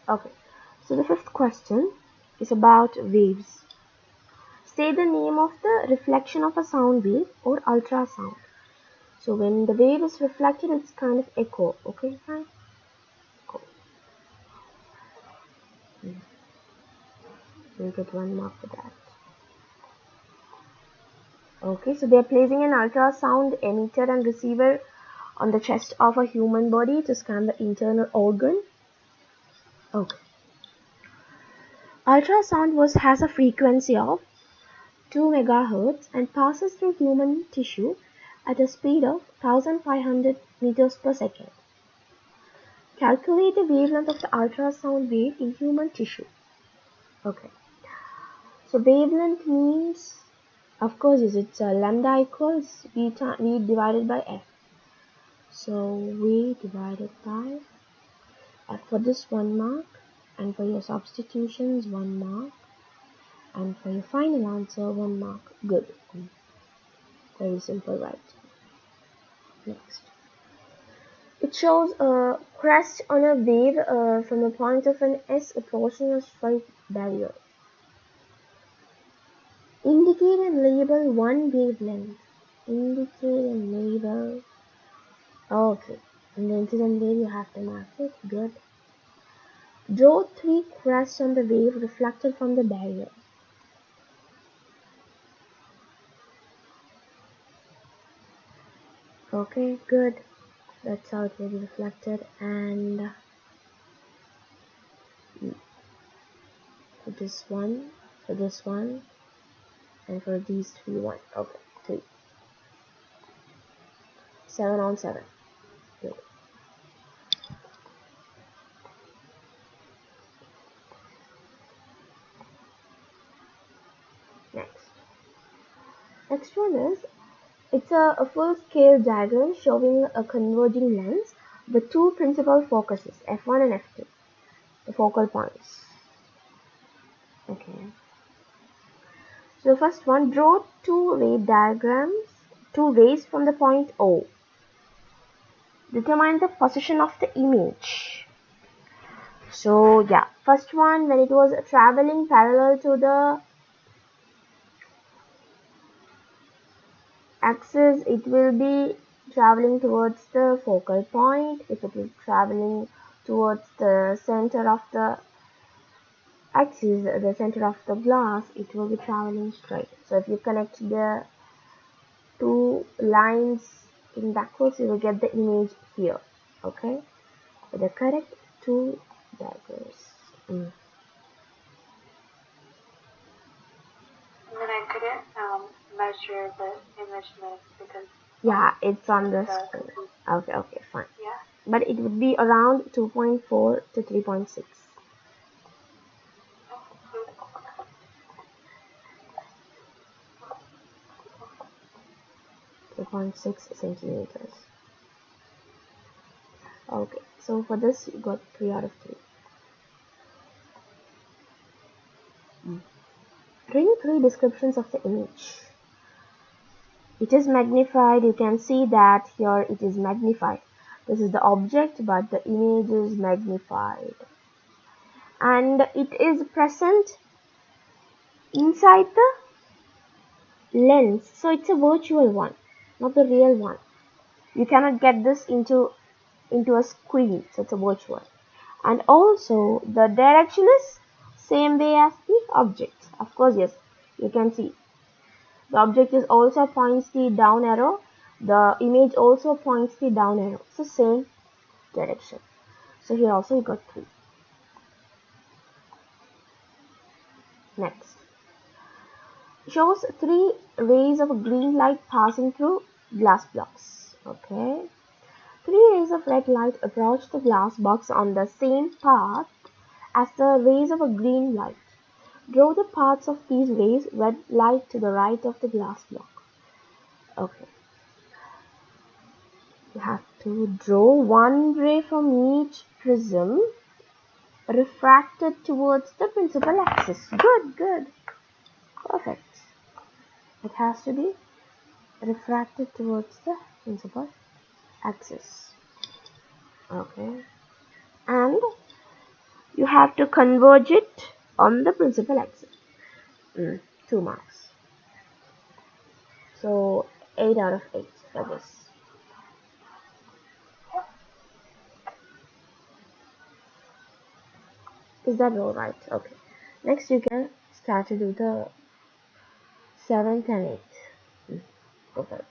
Okay, so the fifth question is about waves. Say the name of the reflection of a sound wave or ultrasound. So when the wave is reflected, it's kind of echo. Okay, fine. Cool. We'll get 1 mark for that. Okay, so they're placing an ultrasound emitter and receiver on the chest of a human body to scan the internal organ. Okay. Ultrasound has a frequency of 2 MHz and passes through human tissue at a speed of 1500 meters per second. Calculate the wavelength of the ultrasound wave in human tissue. Okay. So wavelength means, of course, it's lambda equals V divided by F. So V divided by F for this 1 mark, and for your substitutions 1 mark, and for your final answer 1 mark. Good. Very simple, right? Next. It shows a crest on a wave from a point of an S approaching a straight barrier. Indicate and label one wavelength. Indicate and label. Okay. And the incident wave you have to mark it. Good. Draw 3 crests on the wave reflected from the barrier. Okay, good. That's how it will be reflected. And for this one, and for these 3, 1. Okay, 3. 7 on 7. Good. Next one is, it's a full-scale diagram showing a converging lens with 2 principal focuses, f1 and f2, the focal points. Okay. So the first one, draw 2 ray diagrams, 2 rays from the point O. Determine the position of the image. So yeah, first one, when it was traveling parallel to the axis, it will be traveling towards the focal point. If it is traveling towards the center of the axis, the center of the glass, it will be traveling straight. So if you connect the 2 lines in backwards, you will get the image here. Okay, with the correct 2 diagrams. And then I couldn't measure the image length because it's on the screen. Okay, fine. Yeah. But it would be around 2.4 to 3.6. 2.6 centimeters. Okay, so for this you got 3 out of 3. Bring 3 descriptions of the image. It is magnified. You can see that here it is magnified. This is the object, but the image is magnified. And it is present inside the lens. So it's a virtual one, not the real one. You cannot get this into a screen, so it's a virtual. And also the direction is same way as the object. Of course, yes, you can see the object is also points the down arrow, the image also points the down arrow, so same direction. So here also you got 3. Next, shows 3 rays of green light passing through glass blocks. Okay, 3 rays of red light approach the glass box on the same path as the rays of a green light. Draw the paths of these rays, red light to the right of the glass block. Okay. You have to draw 1 ray from each prism refracted towards the principal axis. Good. Perfect. It has to be refracted towards the principal axis. Okay. And you have to converge it on the principal axis. 2 marks. So 8 out of 8 for this. Is that all right? Okay. Next you can start to do the 7th and 8th. Go for it.